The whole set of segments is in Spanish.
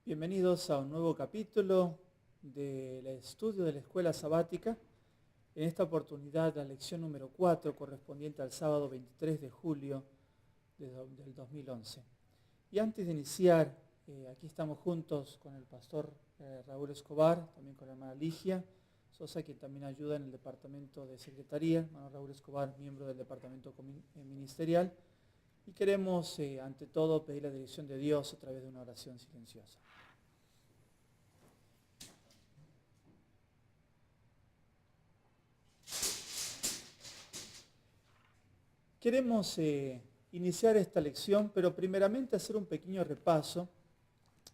Bienvenidos a un nuevo capítulo del estudio de la escuela sabática. En esta oportunidad la lección número 4 correspondiente al sábado 23 de julio del 2011. Y antes de iniciar, aquí estamos juntos con el pastor Raúl Escobar, también con la hermana Ligia Sosa, quien también ayuda en el departamento de secretaría, hermano Raúl Escobar, miembro del departamento ministerial. Y queremos, ante todo, pedir la dirección de Dios a través de una oración silenciosa. Queremos iniciar esta lección, pero primeramente hacer un pequeño repaso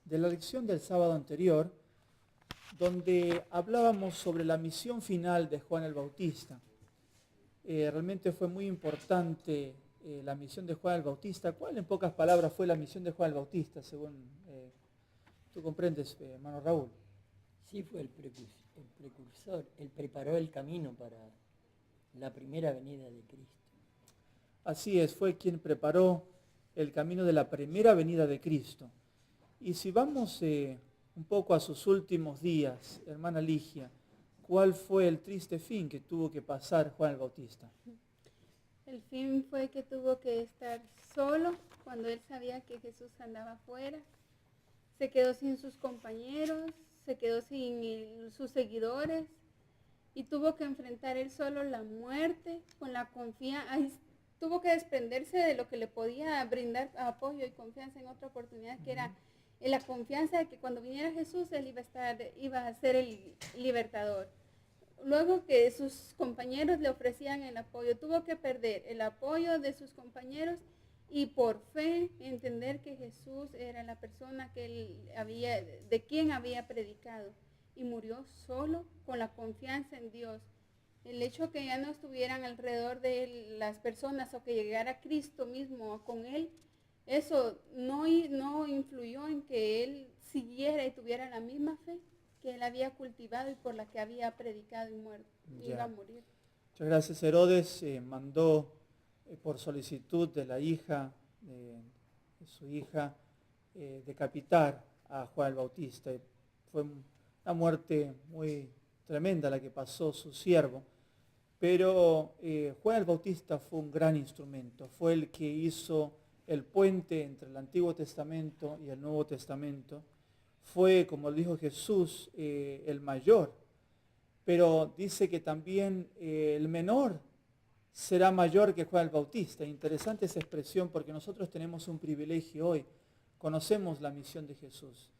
de la lección del sábado anterior, donde hablábamos sobre la misión final de Juan el Bautista. Realmente fue muy importante la misión de Juan el Bautista. ¿Cuál, en pocas palabras, fue la misión de Juan el Bautista, según tú comprendes, hermano Raúl? Sí, fue el precursor, él preparó el camino para la primera venida de Cristo. Así es, fue quien preparó el camino de la primera venida de Cristo. Y si vamos un poco a sus últimos días, hermana Ligia, ¿cuál fue el triste fin que tuvo que pasar Juan el Bautista? El fin fue que tuvo que estar solo cuando él sabía que Jesús andaba afuera. Se quedó sin sus compañeros, se quedó sin sus seguidores y tuvo que enfrentar él solo la muerte con la confianza. Tuvo que desprenderse de lo que le podía brindar apoyo y confianza en otra oportunidad, que era la confianza de que cuando viniera Jesús él iba a ser el libertador. Luego que sus compañeros le ofrecían el apoyo, tuvo que perder el apoyo de sus compañeros y por fe entender que Jesús era la persona de quien había predicado, y murió solo con la confianza en Dios. El hecho que ya no estuvieran alrededor de él las personas o que llegara Cristo mismo con él, eso no influyó en que él siguiera y tuviera la misma fe que él había cultivado y por la que había predicado y muerto, iba a morir. Muchas gracias. Herodes mandó por solicitud de la hija, de su hija, decapitar a Juan el Bautista. Fue una muerte muy tremenda la que pasó su siervo, pero Juan el Bautista fue un gran instrumento, fue el que hizo el puente entre el Antiguo Testamento y el Nuevo Testamento. Fue, como dijo Jesús, el mayor, pero dice que también el menor será mayor que Juan el Bautista. Interesante esa expresión, porque nosotros tenemos un privilegio hoy, conocemos la misión de Jesús.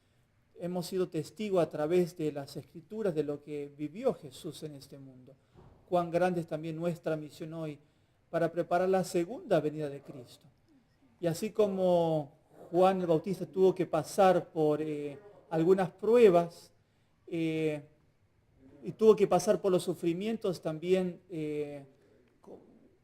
Hemos sido testigos a través de las Escrituras de lo que vivió Jesús en este mundo. Cuán grande es también nuestra misión hoy para preparar la segunda venida de Cristo. Y así como Juan el Bautista tuvo que pasar por algunas pruebas y tuvo que pasar por los sufrimientos también,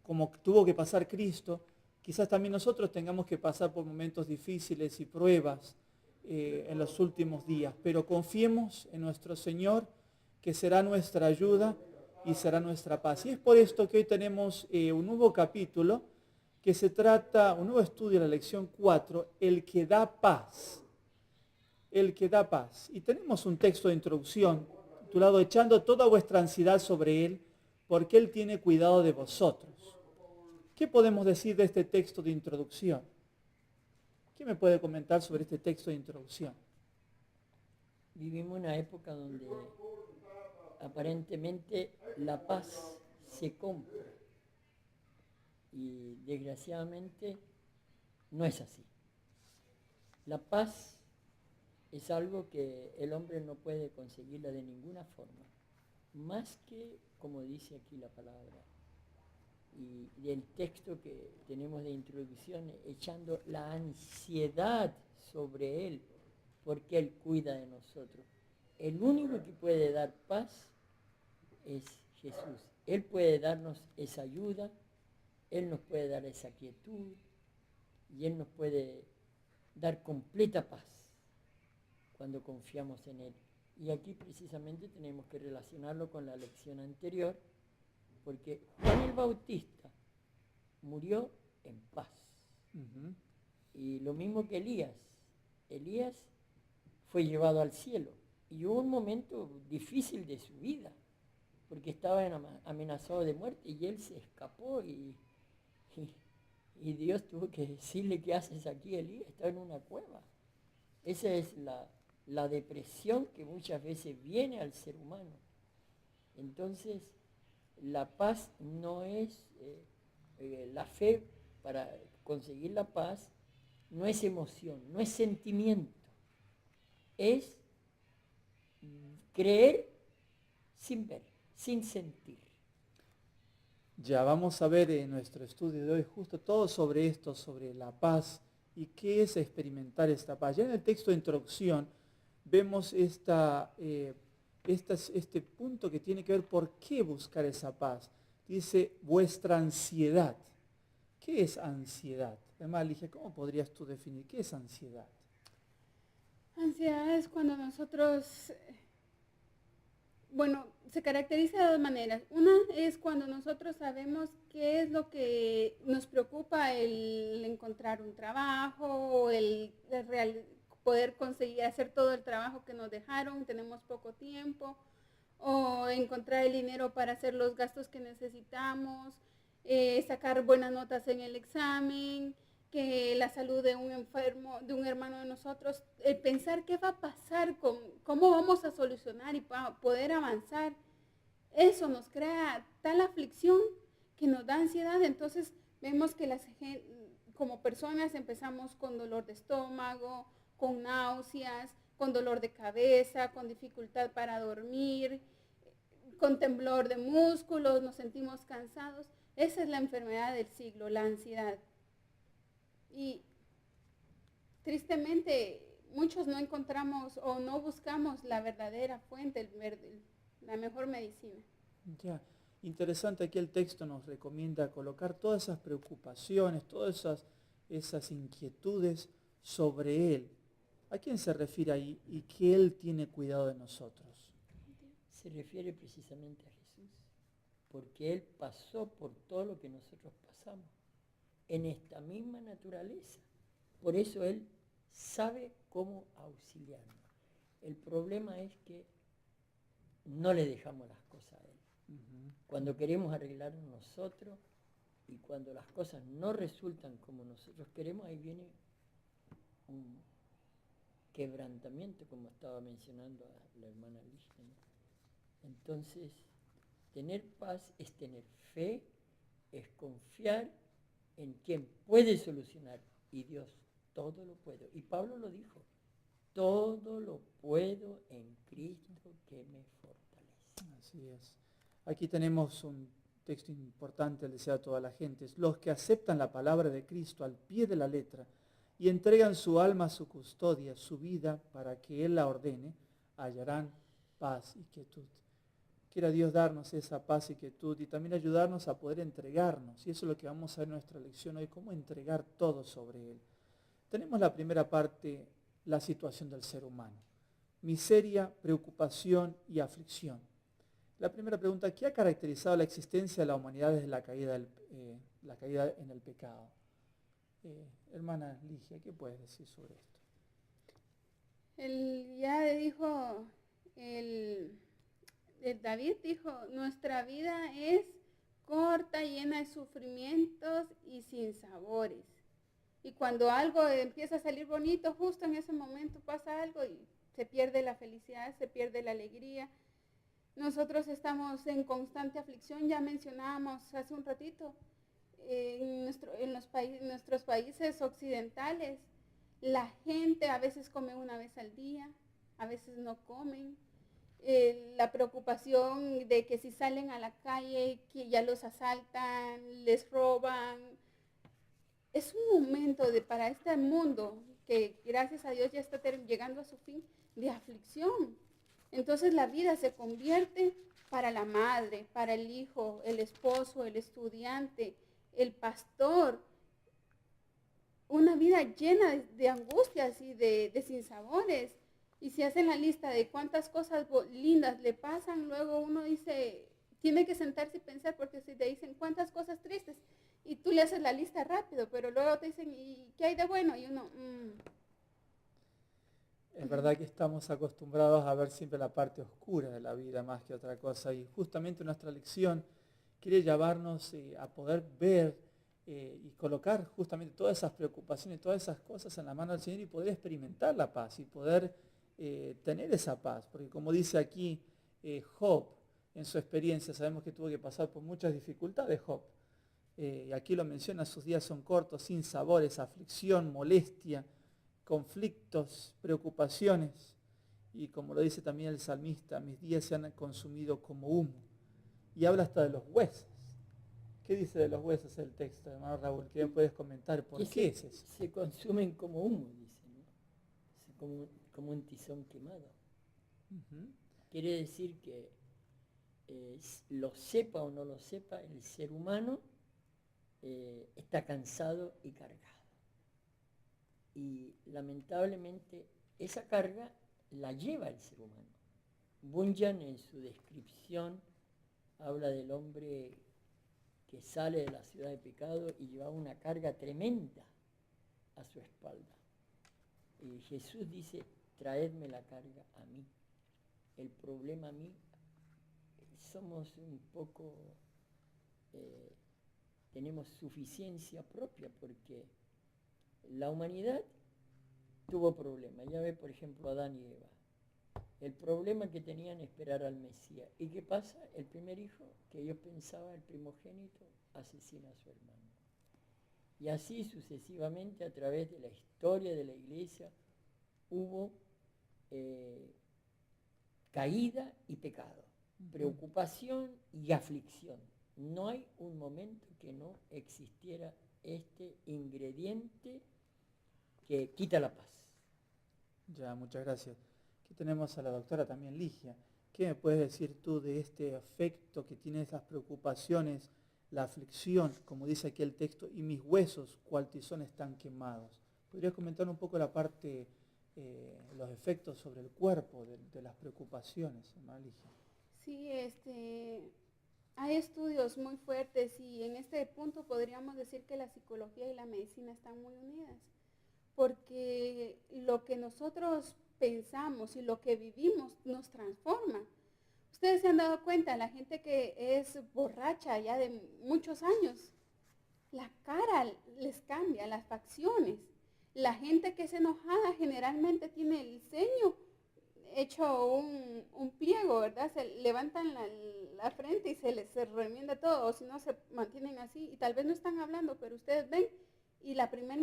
como tuvo que pasar Cristo, quizás también nosotros tengamos que pasar por momentos difíciles y pruebas en los últimos días, pero confiemos en nuestro Señor, que será nuestra ayuda y será nuestra paz. Y es por esto que hoy tenemos un nuevo capítulo que se trata, un nuevo estudio de la lección 4, el que da paz. El que da paz. Y tenemos un texto de introducción titulado Echando toda vuestra ansiedad sobre Él, porque Él tiene cuidado de vosotros. ¿Qué podemos decir de este texto de introducción? ¿Quién me puede comentar sobre este texto de introducción? Vivimos una época donde aparentemente la paz se compra y desgraciadamente no es así. La paz es algo que el hombre no puede conseguirla de ninguna forma, más que, como dice aquí la palabra, y del texto que tenemos de introducción, echando la ansiedad sobre Él, porque Él cuida de nosotros. El único que puede dar paz es Jesús. Él puede darnos esa ayuda, Él nos puede dar esa quietud y Él nos puede dar completa paz cuando confiamos en Él. Y aquí precisamente tenemos que relacionarlo con la lección anterior, porque Juan el Bautista murió en paz. Y lo mismo que Elías. Elías fue llevado al cielo. Y hubo un momento difícil de su vida, porque estaba amenazado de muerte y él se escapó y Dios tuvo que decirle, ¿qué haces aquí, Elías? Está en una cueva. Esa es la depresión que muchas veces viene al ser humano. Entonces, la paz no es, la fe para conseguir la paz no es emoción, no es sentimiento, es creer sin ver, sin sentir. Ya vamos a ver en nuestro estudio de hoy justo todo sobre esto, sobre la paz y qué es experimentar esta paz. Ya en el texto de introducción vemos este punto que tiene que ver por qué buscar esa paz. Dice, vuestra ansiedad. ¿Qué es ansiedad? Además, Ligia, ¿cómo podrías tú definir qué es ansiedad? Ansiedad es cuando nosotros, bueno, se caracteriza de dos maneras. Una es cuando nosotros sabemos qué es lo que nos preocupa, el encontrar un trabajo, poder conseguir hacer todo el trabajo que nos dejaron, tenemos poco tiempo, o encontrar el dinero para hacer los gastos que necesitamos, sacar buenas notas en el examen, que la salud de un enfermo, de un hermano de nosotros, pensar qué va a pasar, cómo vamos a solucionar y poder avanzar, eso nos crea tal aflicción que nos da ansiedad. Entonces vemos que como personas empezamos con dolor de estómago, con náuseas, con dolor de cabeza, con dificultad para dormir, con temblor de músculos, nos sentimos cansados. Esa es la enfermedad del siglo, la ansiedad. Y tristemente muchos no encontramos o no buscamos la verdadera fuente, la mejor medicina. Ya, interesante, aquí el texto nos recomienda colocar todas esas preocupaciones, todas esas inquietudes sobre Él. ¿A quién se refiere ahí y que Él tiene cuidado de nosotros? Se refiere precisamente a Jesús, porque Él pasó por todo lo que nosotros pasamos, en esta misma naturaleza. Por eso Él sabe cómo auxiliarnos. El problema es que no le dejamos las cosas a Él. Cuando queremos arreglarnos nosotros y cuando las cosas no resultan como nosotros queremos, ahí viene un quebrantamiento, como estaba mencionando a la hermana Ligia, ¿no? Entonces, tener paz es tener fe, es confiar en quien puede solucionar, y Dios todo lo puede. Y Pablo lo dijo, todo lo puedo en Cristo que me fortalece. Así es. Aquí tenemos un texto importante, el deseo a toda la gente. Es los que aceptan la palabra de Cristo al pie de la letra y entregan su alma a su custodia, su vida, para que Él la ordene, hallarán paz y quietud. Quiera Dios darnos esa paz y quietud y también ayudarnos a poder entregarnos. Y eso es lo que vamos a ver en nuestra lección hoy, cómo entregar todo sobre Él. Tenemos la primera parte, la situación del ser humano. Miseria, preocupación y aflicción. La primera pregunta, ¿qué ha caracterizado la existencia de la humanidad desde la caída en el pecado? Hermana Ligia, ¿qué puedes decir sobre esto? David dijo, nuestra vida es corta, llena de sufrimientos y sin sabores. Y cuando algo empieza a salir bonito, justo en ese momento pasa algo y se pierde la felicidad, se pierde la alegría. Nosotros estamos en constante aflicción, ya mencionábamos hace un ratito, en nuestros países occidentales, la gente a veces come una vez al día, a veces no comen. La preocupación de que si salen a la calle, que ya los asaltan, les roban. Es un momento para este mundo que gracias a Dios ya está llegando a su fin, de aflicción. Entonces la vida se convierte para la madre, para el hijo, el esposo, el estudiante, el pastor, una vida llena de angustias y de sinsabores. Y si hacen la lista de cuántas cosas lindas le pasan, luego uno dice, tiene que sentarse y pensar, porque si te dicen cuántas cosas tristes, y tú le haces la lista rápido, pero luego te dicen, ¿y qué hay de bueno? Y uno, Es verdad que estamos acostumbrados a ver siempre la parte oscura de la vida más que otra cosa. Y justamente nuestra lección quiere llevarnos a poder ver y colocar justamente todas esas preocupaciones, todas esas cosas en la mano del Señor y poder experimentar la paz y poder tener esa paz. Porque como dice aquí Job, en su experiencia, sabemos que tuvo que pasar por muchas dificultades Job. Y aquí lo menciona, sus días son cortos, sin sabores, aflicción, molestia, conflictos, preocupaciones. Y como lo dice también el salmista, mis días se han consumido como humo. Y habla hasta de los huesos. ¿Qué dice de los huesos el texto, hermano Raúl? ¿Qué me puedes comentar? ¿Por qué es eso? Se consumen como humo, dice, ¿no? Como un tizón quemado. Uh-huh. Quiere decir que lo sepa o no lo sepa, el ser humano está cansado y cargado. Y lamentablemente esa carga la lleva el ser humano. Bunyan en su descripción habla del hombre que sale de la ciudad de pecado y lleva una carga tremenda a su espalda. Y Jesús dice, traedme la carga a mí. El problema a mí, somos un poco, tenemos suficiencia propia porque la humanidad tuvo problemas. Ya ve, por ejemplo, Adán y Eva. El problema que tenían es esperar al Mesías. ¿Y qué pasa? El primer hijo, que ellos pensaban, el primogénito, asesina a su hermano. Y así sucesivamente, a través de la historia de la iglesia, hubo caída y pecado, preocupación y aflicción. No hay un momento que no existiera este ingrediente que quita la paz. Ya, muchas gracias. Aquí tenemos a la doctora también Ligia. ¿Qué me puedes decir tú de este afecto que tiene esas preocupaciones, la aflicción, como dice aquí el texto, y mis huesos, cual tizón, están quemados? ¿Podrías comentar un poco la parte, los efectos sobre el cuerpo de las preocupaciones, hermana Ligia? Sí, hay estudios muy fuertes y en este punto podríamos decir que la psicología y la medicina están muy unidas, porque lo que nosotros pensamos y lo que vivimos nos transforma. Ustedes se han dado cuenta, la gente que es borracha ya de muchos años, la cara les cambia, las facciones. La gente que es enojada generalmente tiene el ceño hecho un pliego, ¿verdad? Se levantan la frente y se les remienda todo, o si no se mantienen así, y tal vez no están hablando, pero ustedes ven, y la primera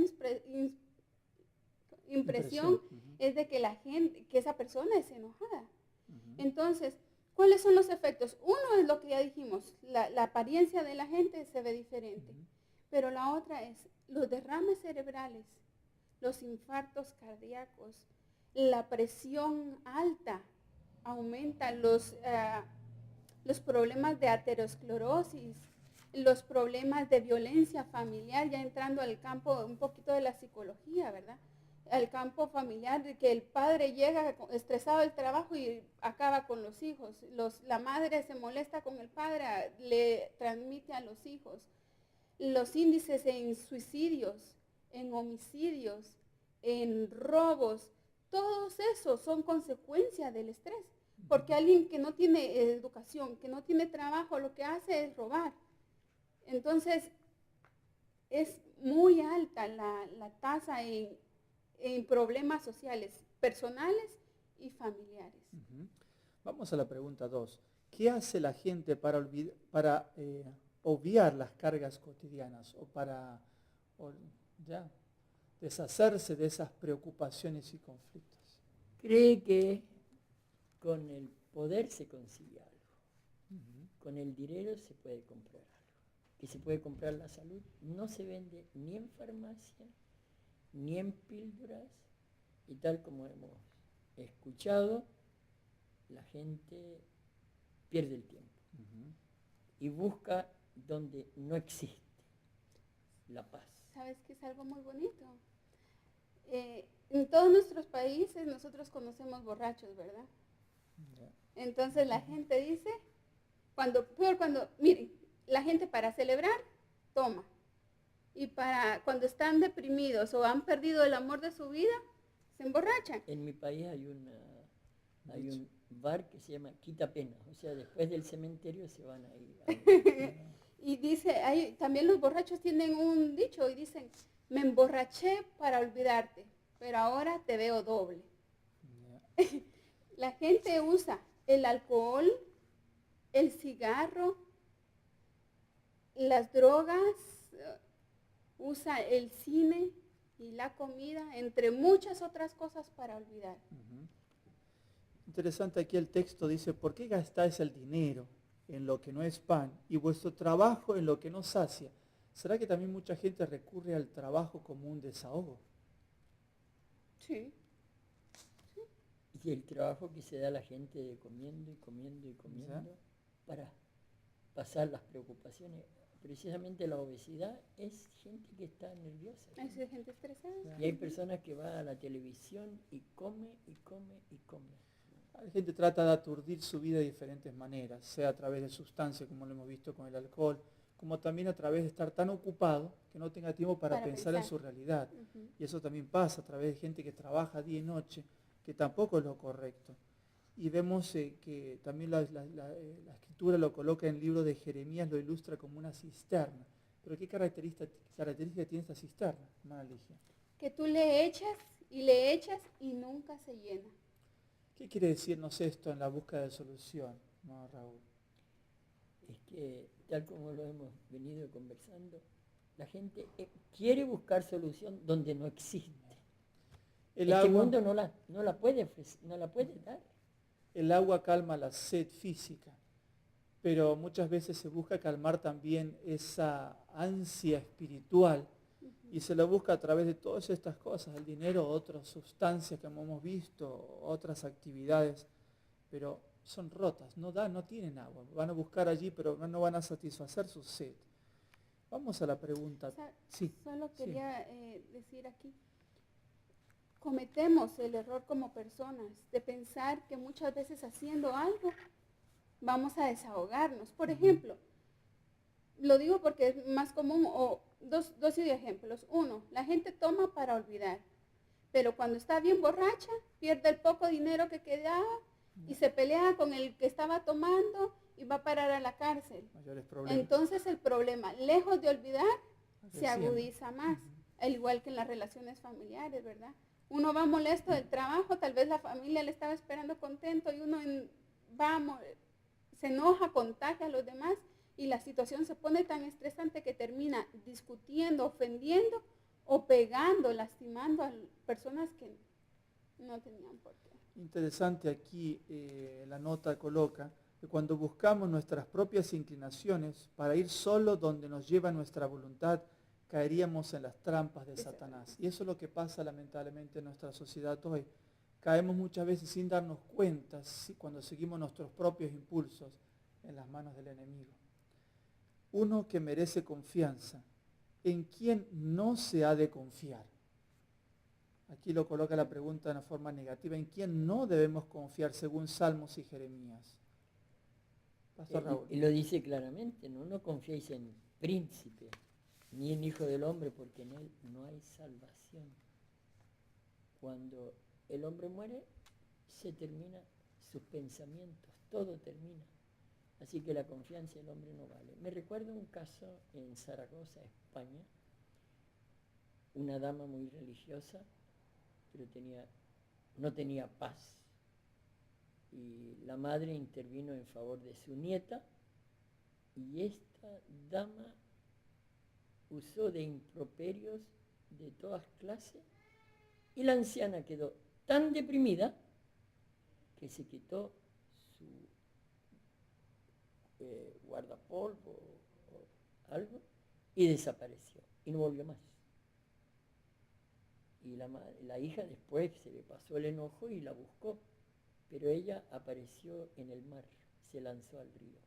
impresión es de que la gente, que esa persona es enojada. Uh-huh. Entonces, ¿cuáles son los efectos? Uno es lo que ya dijimos, la apariencia de la gente se ve diferente, uh-huh. Pero la otra es los derrames cerebrales, los infartos cardíacos, la presión alta, aumenta los problemas de aterosclerosis, los problemas de violencia familiar, ya entrando al campo un poquito de la psicología, ¿verdad? Al campo familiar, de que el padre llega estresado del trabajo y acaba con los hijos. La madre se molesta con el padre, le transmite a los hijos. Los índices en suicidios, en homicidios, en robos, todos esos son consecuencia del estrés. Porque alguien que no tiene educación, que no tiene trabajo, lo que hace es robar. Entonces, es muy alta la tasa en problemas sociales, personales y familiares. Uh-huh. Vamos a la pregunta 2. ¿Qué hace la gente para obviar las cargas cotidianas o para deshacerse de esas preocupaciones y conflictos? Cree que con el poder se consigue algo. Uh-huh. Con el dinero se puede comprar algo. Que se puede comprar la salud. No se vende ni en farmacia, ni en píldoras, y tal como hemos escuchado, la gente pierde el tiempo. Uh-huh. Y busca donde no existe la paz. ¿Sabes qué es algo muy bonito? En todos nuestros países nosotros conocemos borrachos, ¿verdad? Yeah. Entonces la gente dice, miren, la gente para celebrar, toma. Y cuando están deprimidos o han perdido el amor de su vida, se emborrachan. En mi país hay un bar que se llama Quita Pena, o sea, después del cementerio se van a ir. Y dice, también los borrachos tienen un dicho y dicen, me emborraché para olvidarte, pero ahora te veo doble. La gente usa el alcohol, el cigarro, las drogas, usa el cine y la comida, entre muchas otras cosas para olvidar. Ujú. Interesante, aquí el texto dice, ¿por qué gastáis el dinero en lo que no es pan y vuestro trabajo en lo que no sacia? ¿Será que también mucha gente recurre al trabajo como un desahogo? Sí. Y el trabajo que se da a la gente de comiendo y comiendo y comiendo para pasar las preocupaciones. Precisamente la obesidad es gente que está nerviosa. Hay gente estresada. Y hay personas que van a la televisión y come y come y come. La gente trata de aturdir su vida de diferentes maneras, sea a través de sustancias, como lo hemos visto con el alcohol, como también a través de estar tan ocupado que no tenga tiempo para pensar en su realidad. Uh-huh. Y eso también pasa a través de gente que trabaja día y noche, que tampoco es lo correcto. Y vemos que también la escritura lo coloca en el libro de Jeremías, lo ilustra como una cisterna. Pero ¿qué característica tiene esta cisterna, hermana Ligia? Que tú le echas y nunca se llena. ¿Qué quiere decirnos esto en la búsqueda de solución, no, Raúl? Es que, tal como lo hemos venido conversando, la gente quiere buscar solución donde no existe. Este mundo no la puede dar. El agua calma la sed física, pero muchas veces se busca calmar también esa ansia espiritual y se lo busca a través de todas estas cosas, el dinero, otras sustancias que hemos visto, otras actividades, pero son rotas, no tienen agua, van a buscar allí, pero no van a satisfacer su sed. Vamos a la pregunta. Sí. Solo quería decir aquí, cometemos el error como personas de pensar que muchas veces haciendo algo vamos a desahogarnos. Por ejemplo, lo digo porque es más común, o dos ejemplos. Uno, la gente toma para olvidar, pero cuando está bien borracha, pierde el poco dinero que quedaba y se pelea con el que estaba tomando y va a parar a la cárcel. Entonces el problema, lejos de olvidar, se agudiza más, al igual que en las relaciones familiares, ¿verdad? Uno va molesto del trabajo, tal vez la familia le estaba esperando contento y uno se enoja, contagia a los demás y la situación se pone tan estresante que termina discutiendo, ofendiendo o pegando, lastimando a personas que no tenían por qué. Interesante aquí la nota coloca que cuando buscamos nuestras propias inclinaciones para ir solo donde nos lleva nuestra voluntad, caeríamos en las trampas de Satanás. Y eso es lo que pasa lamentablemente en nuestra sociedad hoy. Caemos muchas veces sin darnos cuenta cuando seguimos nuestros propios impulsos en las manos del enemigo. Uno que merece confianza, ¿en quién no se ha de confiar? Aquí lo coloca la pregunta de una forma negativa. ¿En quién no debemos confiar según Salmos y Jeremías? Pastor Raúl. Y lo dice claramente, no confiéis en príncipe, ni en hijo del hombre, porque en él no hay salvación. Cuando el hombre muere, se termina sus pensamientos, todo termina. Así que la confianza del hombre no vale. Me recuerdo un caso en Zaragoza, España, una dama muy religiosa, pero no tenía paz. Y la madre intervino en favor de su nieta y esta dama usó de improperios de todas clases y la anciana quedó tan deprimida que se quitó su guardapolvo o algo y desapareció y no volvió más. Y la hija después se le pasó el enojo y la buscó, pero ella apareció en el mar, se lanzó al río.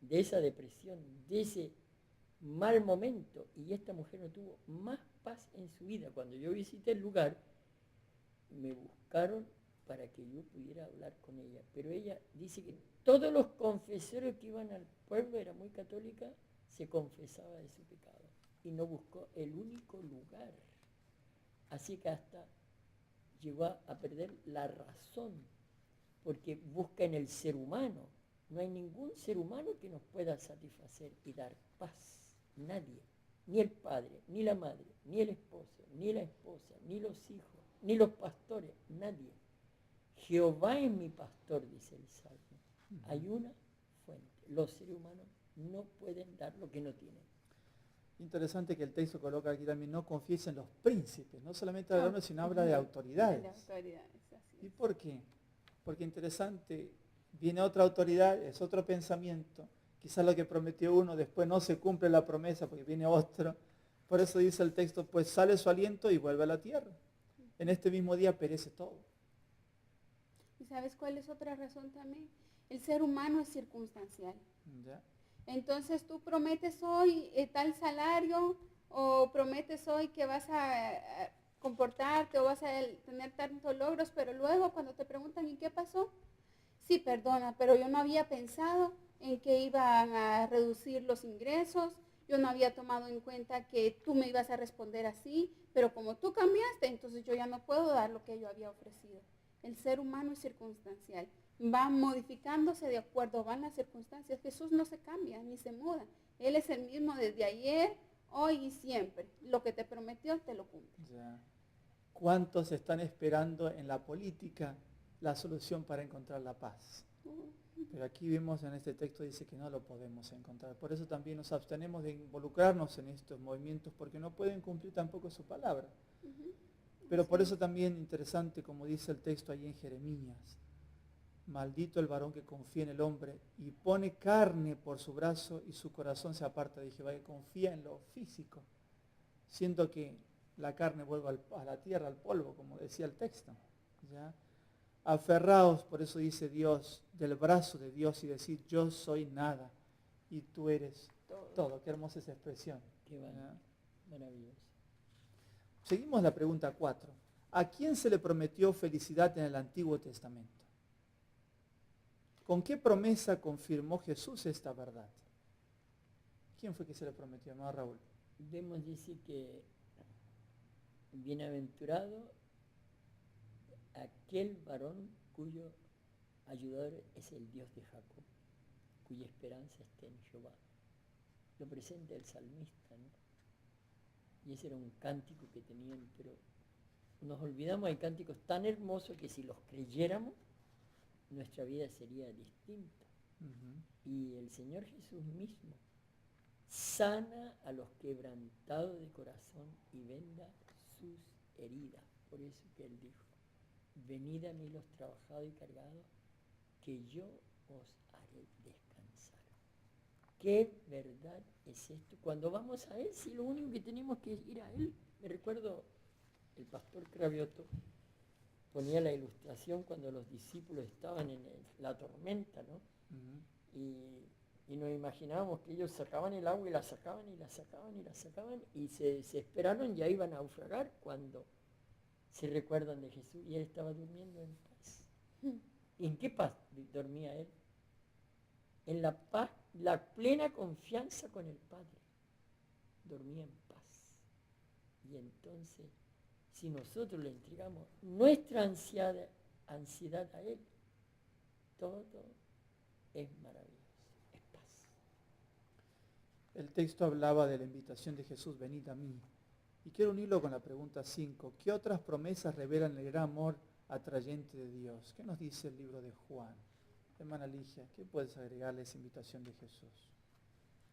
De esa depresión, de ese mal momento, y esta mujer no tuvo más paz en su vida. Cuando yo visité el lugar, me buscaron para que yo pudiera hablar con ella, pero ella dice que todos los confesores que iban al pueblo, era muy católica, se confesaba de su pecado y no buscó el único lugar. Así que hasta llegó a perder la razón, porque busca en el ser humano. No hay ningún ser humano que nos pueda satisfacer y dar paz. Nadie. Ni el padre, ni la madre, ni el esposo, ni la esposa, ni los hijos, ni los pastores. Nadie. Jehová es mi pastor, dice el Salmo. Hay una fuente. Los seres humanos no pueden dar lo que no tienen. Interesante que el texto coloca aquí también, no confíes en los príncipes, no solamente habla de hombres, sino habla de autoridades. De autoridades, así ¿Y es. por qué? Porque interesante, viene otra autoridad, es otro pensamiento, quizás lo que prometió uno, después no se cumple la promesa porque viene otro. Por eso dice el texto, pues sale su aliento y vuelve a la tierra. En este mismo día perece todo. ¿Y sabes cuál es otra razón también? El ser humano es circunstancial. ¿Ya? Entonces tú prometes hoy tal salario o prometes hoy que vas a comportarte o vas a tener tantos logros, pero luego cuando te preguntan ¿y qué pasó? Sí, perdona, pero yo no había pensado en que iban a reducir los ingresos, yo no había tomado en cuenta que tú me ibas a responder así, pero como tú cambiaste, entonces yo ya no puedo dar lo que yo había ofrecido. El ser humano es circunstancial. Va modificándose de acuerdo, van las circunstancias. Jesús no se cambia ni se muda. Él es el mismo desde ayer, hoy y siempre. Lo que te prometió, te lo cumple. Ya. ¿Cuántos están esperando en la política la solución para encontrar la paz? Pero aquí vemos en este texto, dice que no lo podemos encontrar. Por eso también nos abstenemos de involucrarnos en estos movimientos, porque no pueden cumplir tampoco su palabra. Pero por eso también interesante, como dice el texto ahí en Jeremías, maldito el varón que confía en el hombre y pone carne por su brazo y su corazón se aparta de Jehová, que confía en lo físico, siendo que la carne vuelve a la tierra, al polvo, como decía el texto. ¿Ya? Aferraos, por eso dice Dios, del brazo de Dios y decir, yo soy nada y tú eres todo. Qué hermosa esa expresión. Qué ¿Ya? maravilloso. Seguimos la pregunta 4. ¿A quién se le prometió felicidad en el Antiguo Testamento? ¿Con qué promesa confirmó Jesús esta verdad? ¿Quién fue que se le prometió, hermano Raúl? Vemos, dice que bienaventurado aquel varón cuyo ayudador es el Dios de Jacob, cuya esperanza está en Jehová. Lo presenta el salmista, ¿no? Y ese era un cántico que tenían, pero nos olvidamos, hay cánticos tan hermosos que si los creyéramos, nuestra vida sería distinta. Y el Señor Jesús mismo sana a los quebrantados de corazón y venda sus heridas. Por eso que Él dijo, venid a mí los trabajados y cargados, que yo os haré descansar. ¿Qué verdad es esto? Cuando vamos a Él, si lo único que tenemos que ir a Él. Me recuerdo, el pastor Cravioto ponía la ilustración cuando los discípulos estaban en la tormenta, ¿no? Y nos imaginábamos que ellos sacaban el agua y la sacaban y la sacaban y la sacaban y se desesperaron, ya iban a naufragar cuando se recuerdan de Jesús y Él estaba durmiendo en paz. ¿Y en qué paz dormía Él? En la paz, la plena confianza con el Padre. Dormía en paz. Y entonces, si nosotros le entregamos nuestra ansiedad a Él, todo es maravilloso, es paz. El texto hablaba de la invitación de Jesús, venid a mí. Y quiero unirlo con la pregunta 5. ¿Qué otras promesas revelan el gran amor atrayente de Dios? ¿Qué nos dice el libro de Juan? Hermana Ligia, ¿qué puedes agregarle a esa invitación de Jesús?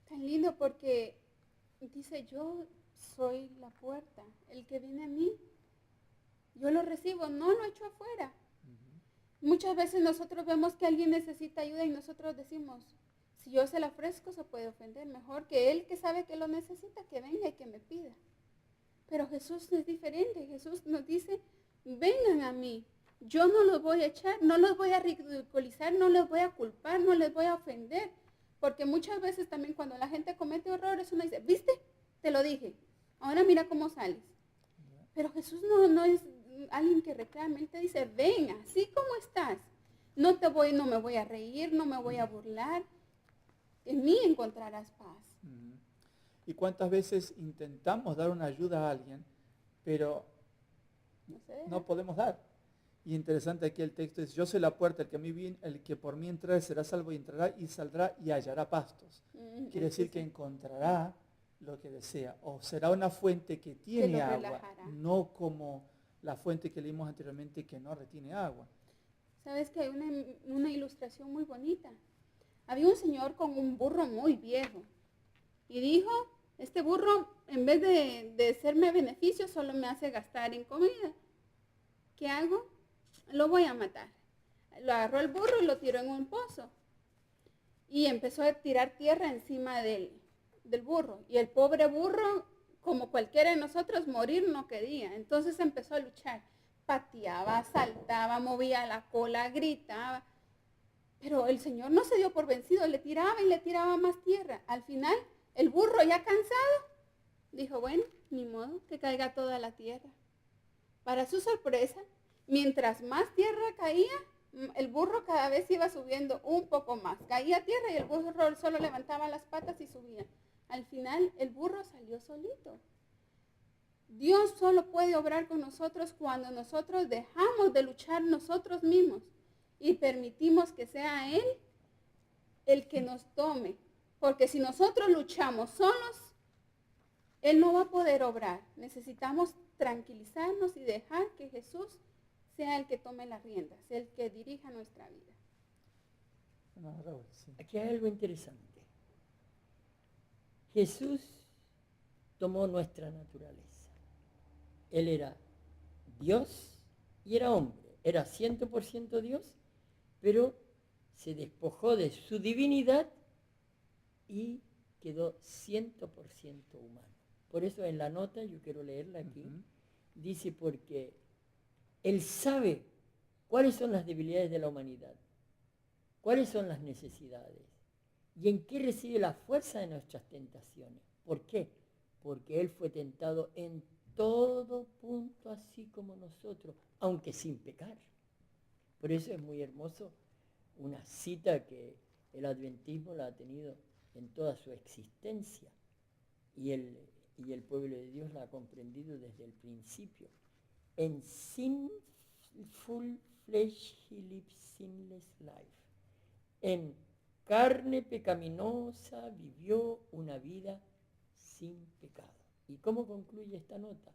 Tan lindo porque dice, yo soy la puerta. El que viene a mí, yo lo recibo, no lo echo afuera. Muchas veces nosotros vemos que alguien necesita ayuda y nosotros decimos, si yo se la ofrezco se puede ofender. Mejor que él que sabe que lo necesita, que venga y que me pida. Pero Jesús es diferente. Jesús nos dice, vengan a mí. Yo no los voy a echar, no los voy a ridiculizar, no los voy a culpar, no les voy a ofender. Porque muchas veces también cuando la gente comete errores, uno dice, ¿viste? Te lo dije. Ahora mira cómo sales. Pero Jesús no es alguien que reclame. Él te dice, ven, así como estás. No me voy a reír, no me voy a burlar. En mí encontrarás paz. ¿Y cuántas veces intentamos dar una ayuda a alguien, pero no podemos dar. Y interesante aquí el texto es, yo soy la puerta, el que por mí entrare será salvo y entrará y saldrá y hallará pastos. Quiere decir que encontrará lo que desea. O será una fuente que tiene agua, no como la fuente que leímos anteriormente que no retiene agua. ¿Sabes que hay una ilustración muy bonita? Había un señor con un burro muy viejo y dijo, este burro en vez de hacerme beneficio solo me hace gastar en comida. ¿Qué hago? Lo voy a matar. Lo agarró el burro y lo tiró en un pozo. Y empezó a tirar tierra encima del burro. Y el pobre burro, como cualquiera de nosotros, morir no quería. Entonces empezó a luchar. Pateaba, saltaba, movía la cola, gritaba. Pero el Señor no se dio por vencido, le tiraba y le tiraba más tierra. Al final, el burro ya cansado, dijo, bueno, ni modo, que caiga toda la tierra. Para su sorpresa, mientras más tierra caía, el burro cada vez iba subiendo un poco más. Caía tierra y el burro solo levantaba las patas y subía. Al final, el burro salió solito. Dios solo puede obrar con nosotros cuando nosotros dejamos de luchar nosotros mismos y permitimos que sea Él el que nos tome. Porque si nosotros luchamos solos, Él no va a poder obrar. Necesitamos tranquilizarnos y dejar que Jesús sea el que tome las riendas, el que dirija nuestra vida. No, Raúl, sí. Aquí hay algo interesante. Jesús tomó nuestra naturaleza. Él era Dios y era hombre. Era 100% Dios, pero se despojó de su divinidad y quedó 100% humano. Por eso en la nota, yo quiero leerla aquí, dice porque Él sabe cuáles son las debilidades de la humanidad, cuáles son las necesidades y en qué reside la fuerza de nuestras tentaciones. ¿Por qué? Porque Él fue tentado en todo punto así como nosotros, aunque sin pecar. Por eso es muy hermoso una cita que el adventismo la ha tenido en toda su existencia y el pueblo de Dios la ha comprendido desde el principio. En sinful flesh he lived sinless life. En carne pecaminosa vivió una vida sin pecado. ¿Y cómo concluye esta nota?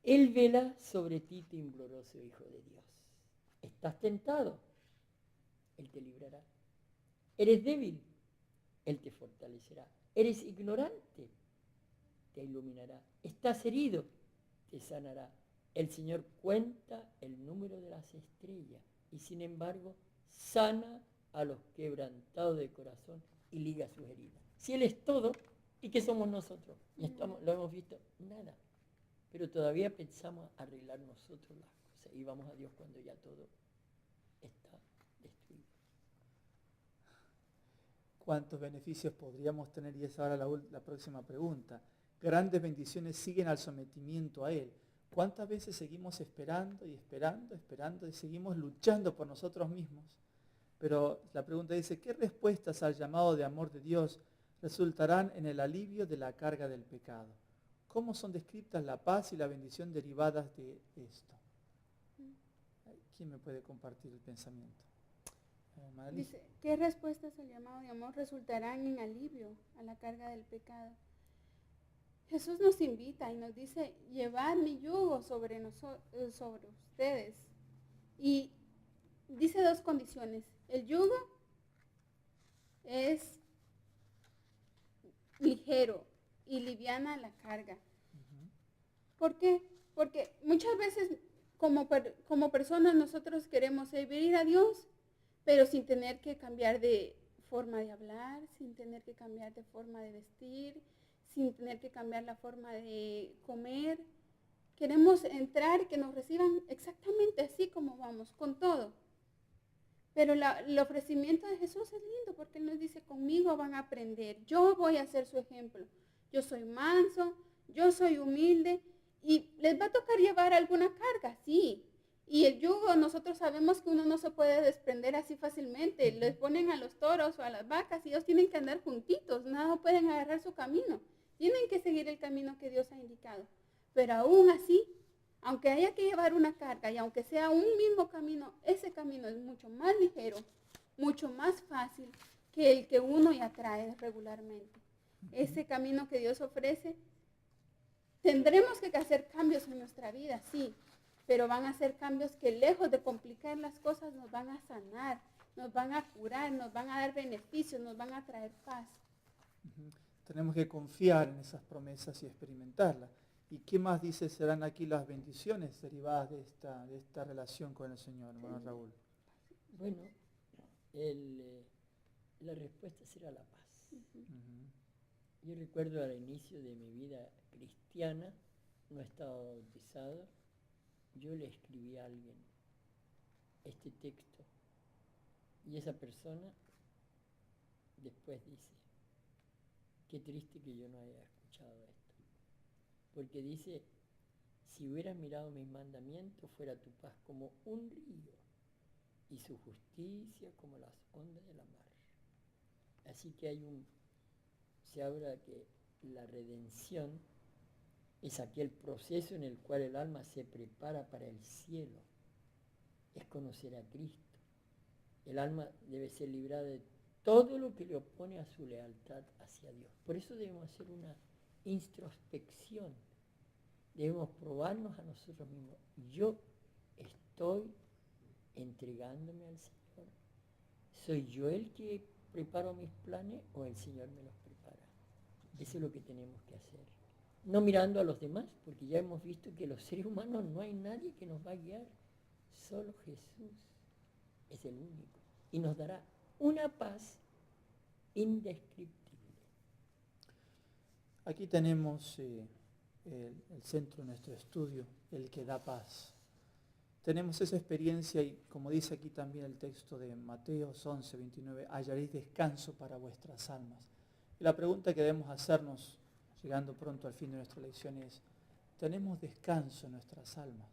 Él vela sobre ti, tembloroso Hijo de Dios. ¿Estás tentado? Él te librará. ¿Eres débil? Él te fortalecerá. ¿Eres ignorante? Te iluminará. ¿Estás herido? Te sanará. El Señor cuenta el número de las estrellas y sin embargo sana a los quebrantados de corazón y liga sus heridas. Si Él es todo, ¿y qué somos nosotros? Lo hemos visto, nada. Pero todavía pensamos arreglar nosotros las cosas y vamos a Dios cuando ya todo está destruido. ¿Cuántos beneficios podríamos tener? Y es ahora la próxima pregunta. Grandes bendiciones siguen al sometimiento a Él. ¿Cuántas veces seguimos esperando y esperando y seguimos luchando por nosotros mismos? Pero la pregunta dice, ¿qué respuestas al llamado de amor de Dios resultarán en el alivio de la carga del pecado? ¿Cómo son descritas la paz y la bendición derivadas de esto? ¿Quién me puede compartir el pensamiento? Dice, ¿qué respuestas al llamado de amor resultarán en alivio a la carga del pecado? Jesús nos invita y nos dice, llevad mi yugo sobre ustedes. Y dice dos condiciones. El yugo es ligero y liviana la carga. ¿Por qué? Porque muchas veces como personas nosotros queremos servir a Dios, pero sin tener que cambiar de forma de hablar, sin tener que cambiar de forma de vestir, sin tener que cambiar la forma de comer. Queremos entrar y que nos reciban exactamente así como vamos, con todo. Pero el ofrecimiento de Jesús es lindo porque Él nos dice, conmigo van a aprender, yo voy a ser su ejemplo. Yo soy manso, yo soy humilde y les va a tocar llevar alguna carga, sí. Y el yugo, nosotros sabemos que uno no se puede desprender así fácilmente. Les ponen a los toros o a las vacas y ellos tienen que andar juntitos, nada pueden agarrar su camino. Tienen que seguir el camino que Dios ha indicado. Pero aún así, Aunque haya que llevar una carga y aunque sea un mismo camino, ese camino es mucho más ligero, mucho más fácil que el que uno ya trae regularmente. Ese camino que Dios ofrece, tendremos que hacer cambios en nuestra vida, sí, pero van a ser cambios que lejos de complicar las cosas nos van a sanar, nos van a curar, nos van a dar beneficios, nos van a traer paz. Tenemos que confiar en esas promesas y experimentarlas. ¿Y qué más dice serán aquí las bendiciones derivadas de esta relación con el Señor, hermano Raúl? Bueno, la respuesta será la paz. Yo recuerdo al inicio de mi vida cristiana, no estaba bautizado, yo le escribí a alguien este texto y esa persona después dice, qué triste que yo no haya escuchado esto. Porque dice, si hubieras mirado mis mandamientos, fuera tu paz como un río y su justicia como las ondas de la mar. Así que se habla que la redención es aquel proceso en el cual el alma se prepara para el cielo. Es conocer a Cristo. El alma debe ser librada de todo lo que le opone a su lealtad hacia Dios. Por eso debemos hacer una introspección. Debemos probarnos a nosotros mismos. Yo estoy entregándome al Señor. ¿Soy yo el que preparo mis planes o el Señor me los prepara? Eso es lo que tenemos que hacer. No mirando a los demás, porque ya hemos visto que los seres humanos no hay nadie que nos va a guiar. Solo Jesús es el único. Y nos dará una paz indescriptible. Aquí tenemos el centro de nuestro estudio, el que da paz. Tenemos esa experiencia y como dice aquí también el texto de Mateo 11, 29, hallaréis descanso para vuestras almas. Y la pregunta que debemos hacernos, llegando pronto al fin de nuestra lección, es, ¿tenemos descanso en nuestras almas?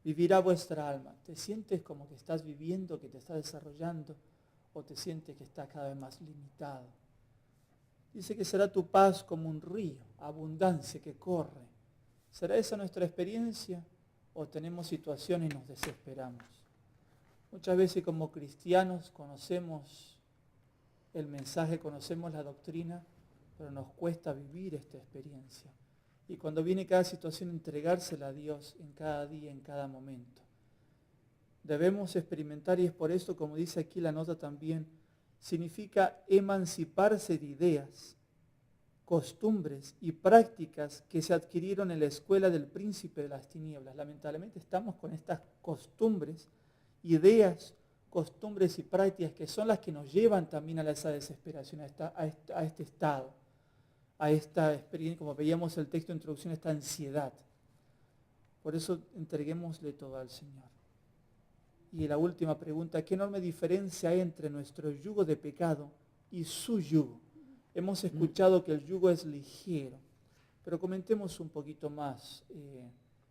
¿Vivirá vuestra alma? ¿Te sientes como que estás viviendo, que te estás desarrollando, o te sientes que estás cada vez más limitado? Dice que será tu paz como un río, abundancia que corre. ¿Será esa nuestra experiencia o tenemos situaciones y nos desesperamos? Muchas veces como cristianos conocemos el mensaje, conocemos la doctrina, pero nos cuesta vivir esta experiencia. Y cuando viene cada situación, entregársela a Dios en cada día, en cada momento. Debemos experimentar, y es por eso, como dice aquí la nota también, significa emanciparse de ideas, costumbres y prácticas que se adquirieron en la escuela del príncipe de las tinieblas. Lamentablemente estamos con estas costumbres, ideas, costumbres y prácticas que son las que nos llevan también a esa desesperación, a este estado, a esta experiencia, como veíamos el texto de introducción, esta ansiedad. Por eso entreguémosle todo al Señor. Y la última pregunta, ¿qué enorme diferencia hay entre nuestro yugo de pecado y su yugo? Hemos escuchado que el yugo es ligero, pero comentemos un poquito más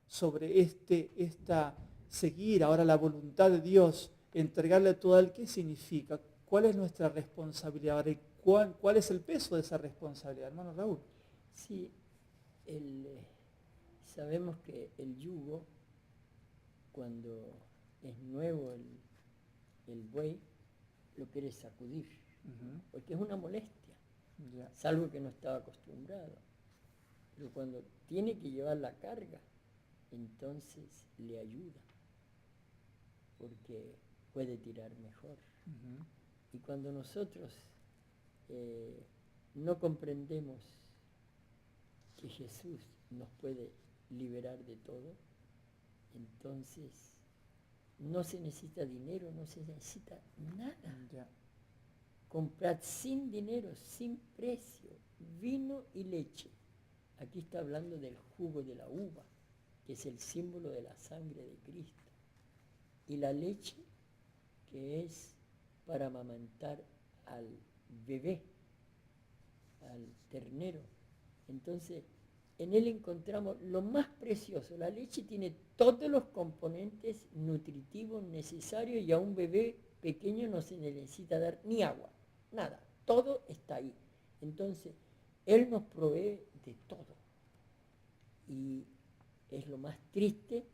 sobre esta seguir ahora la voluntad de Dios, entregarle todo a Él. ¿Qué significa? ¿Cuál es nuestra responsabilidad? ¿Cuál es el peso de esa responsabilidad, hermano Raúl? Sí, sabemos que el yugo, cuando es nuevo el buey, lo quiere sacudir, porque es una molestia, salvo que no estaba acostumbrado. Pero cuando tiene que llevar la carga, entonces le ayuda, porque puede tirar mejor. Y cuando nosotros no comprendemos que Jesús nos puede liberar de todo, entonces no se necesita dinero, no se necesita nada. Comprad sin dinero, sin precio, vino y leche. Aquí está hablando del jugo de la uva, que es el símbolo de la sangre de Cristo. Y la leche, que es para amamantar al bebé, al ternero. Entonces, en él encontramos lo más precioso. La leche tiene todos los componentes nutritivos necesarios y a un bebé pequeño no se le necesita dar ni agua, nada. Todo está ahí. Entonces, Él nos provee de todo. Y es lo más triste,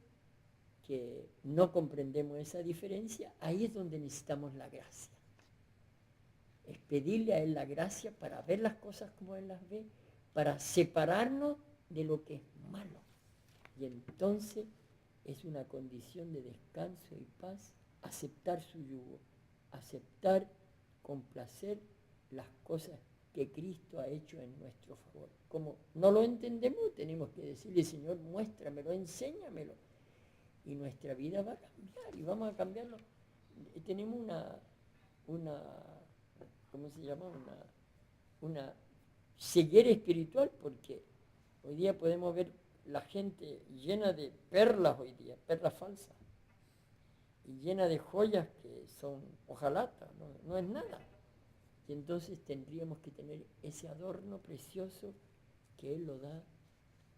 que no comprendemos esa diferencia. Ahí es donde necesitamos la gracia. Es pedirle a Él la gracia para ver las cosas como Él las ve, para separarnos de lo que es malo. Y entonces es una condición de descanso y paz aceptar su yugo, aceptar con placer las cosas que Cristo ha hecho en nuestro favor. Como no lo entendemos, tenemos que decirle, Señor, muéstramelo, enséñamelo. Y nuestra vida va a cambiar y vamos a cambiarlo. Tenemos una ¿cómo se llama? Una ceguera espiritual, porque hoy día podemos ver la gente llena de perlas hoy día, perlas falsas, y llena de joyas que son hojalata, no es nada. Y entonces tendríamos que tener ese adorno precioso que Él lo da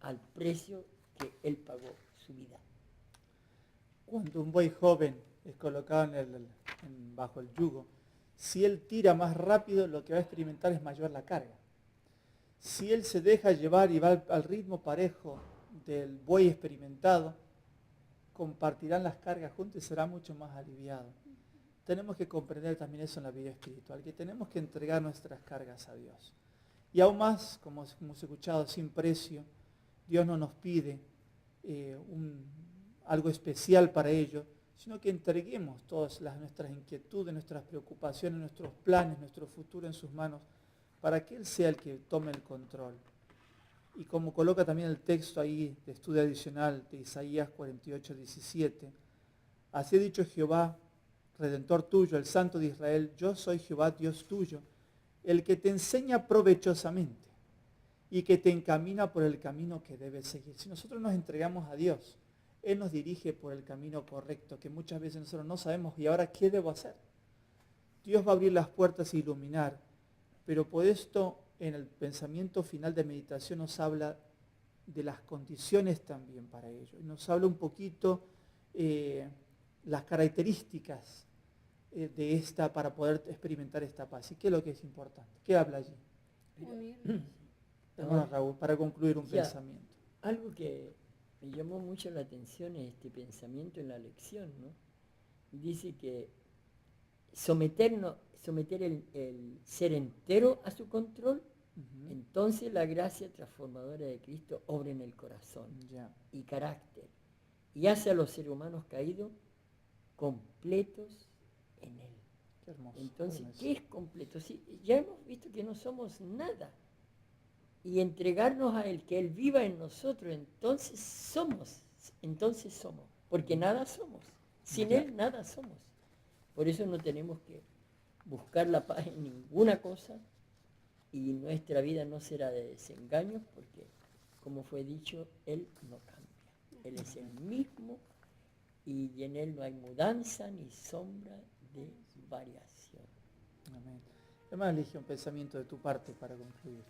al precio que Él pagó su vida. Cuando un buey joven es colocado bajo el yugo, si él tira más rápido, lo que va a experimentar es mayor la carga. Si él se deja llevar y va al ritmo parejo del buey experimentado, compartirán las cargas juntos y será mucho más aliviado. Tenemos que comprender también eso en la vida espiritual, que tenemos que entregar nuestras cargas a Dios. Y aún más, como hemos escuchado, sin precio, Dios no nos pide algo especial para ello, sino que entreguemos todas nuestras inquietudes, nuestras preocupaciones, nuestros planes, nuestro futuro en sus manos, para que Él sea el que tome el control. Y como coloca también el texto ahí de estudio adicional de Isaías 48:17, así ha dicho Jehová, Redentor tuyo, el Santo de Israel, yo soy Jehová Dios tuyo, el que te enseña provechosamente y que te encamina por el camino que debes seguir. Si nosotros nos entregamos a Dios, Él nos dirige por el camino correcto, que muchas veces nosotros no sabemos, ¿y ahora qué debo hacer? Dios va a abrir las puertas e iluminar, pero por esto en el pensamiento final de meditación nos habla de las condiciones también para ello. Nos habla un poquito las características de esta para poder experimentar esta paz. ¿Y qué es lo que es importante? ¿Qué habla allí? Hermano Raúl, para concluir un pensamiento. Algo que me llamó mucho la atención es este pensamiento en la lección, ¿no? Dice que someter el ser entero a su control, entonces la gracia transformadora de Cristo obra en el corazón y carácter, y hace a los seres humanos caídos completos en Él. Qué hermoso. Entonces, ¿qué es completo? Sí, ya hemos visto que no somos nada. Y entregarnos a Él, que Él viva en nosotros, entonces somos, porque nada somos. Sin Él nada somos. Por eso no tenemos que buscar la paz en ninguna cosa, y nuestra vida no será de desengaños, porque, como fue dicho, Él no cambia. Él es el mismo, y en Él no hay mudanza ni sombra de variación. Amén. Hermano, elige un pensamiento de tu parte para concluir.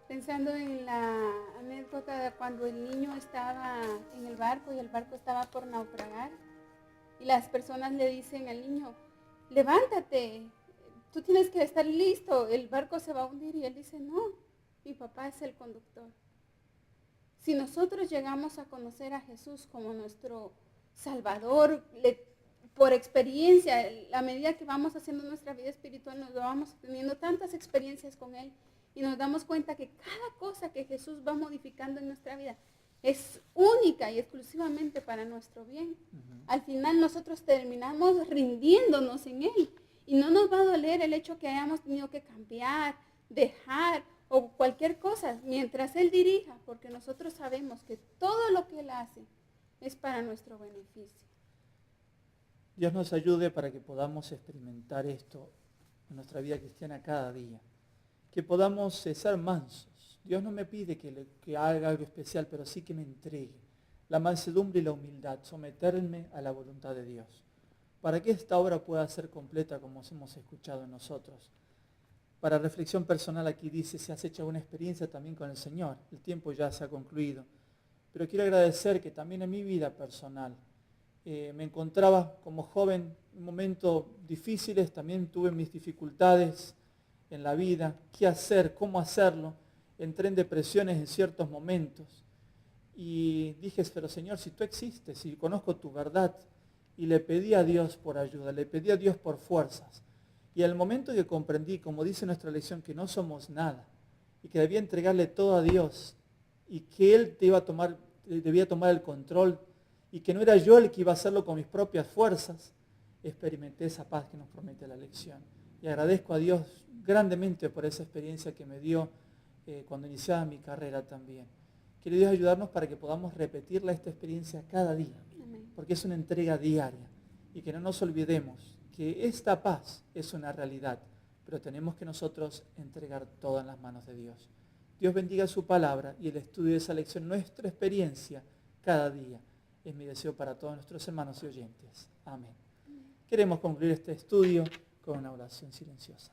Pensando en la anécdota de cuando el niño estaba en el barco y el barco estaba por naufragar, y las personas le dicen al niño, levántate, tú tienes que estar listo, el barco se va a hundir, y él dice, no, mi papá es el conductor. Si nosotros llegamos a conocer a Jesús como nuestro Salvador, por experiencia, a medida que vamos haciendo nuestra vida espiritual, nos vamos teniendo tantas experiencias con Él, y nos damos cuenta que cada cosa que Jesús va modificando en nuestra vida es única y exclusivamente para nuestro bien. Al final nosotros terminamos rindiéndonos en Él, y no nos va a doler el hecho que hayamos tenido que cambiar, dejar o cualquier cosa mientras Él dirija, porque nosotros sabemos que todo lo que Él hace es para nuestro beneficio. Dios nos ayude para que podamos experimentar esto en nuestra vida cristiana cada día. Que podamos ser mansos. Dios no me pide que haga algo especial, pero sí que me entregue. La mansedumbre y la humildad, someterme a la voluntad de Dios. Para que esta obra pueda ser completa como hemos escuchado en nosotros. Para reflexión personal aquí dice, si has hecho una experiencia también con el Señor, el tiempo ya se ha concluido. Pero quiero agradecer que también en mi vida personal, me encontraba como joven en momentos difíciles, también tuve mis dificultades en la vida, qué hacer, cómo hacerlo, entré en depresiones en ciertos momentos. Y dije, pero Señor, si tú existes, si conozco tu verdad, y le pedí a Dios por ayuda, le pedí a Dios por fuerzas. Y al momento que comprendí, como dice nuestra lección, que no somos nada, y que debía entregarle todo a Dios, y que Él debía tomar el control, y que no era yo el que iba a hacerlo con mis propias fuerzas, experimenté esa paz que nos promete la lección. Y agradezco a Dios grandemente por esa experiencia que me dio cuando iniciaba mi carrera también. Quiere Dios ayudarnos para que podamos repetirla esta experiencia cada día, porque es una entrega diaria. Y que no nos olvidemos que esta paz es una realidad, pero tenemos que nosotros entregar todo en las manos de Dios. Dios bendiga su palabra y el estudio de esa lección, nuestra experiencia cada día. Es mi deseo para todos nuestros hermanos y oyentes. Amén. Queremos concluir este estudio con una oración silenciosa.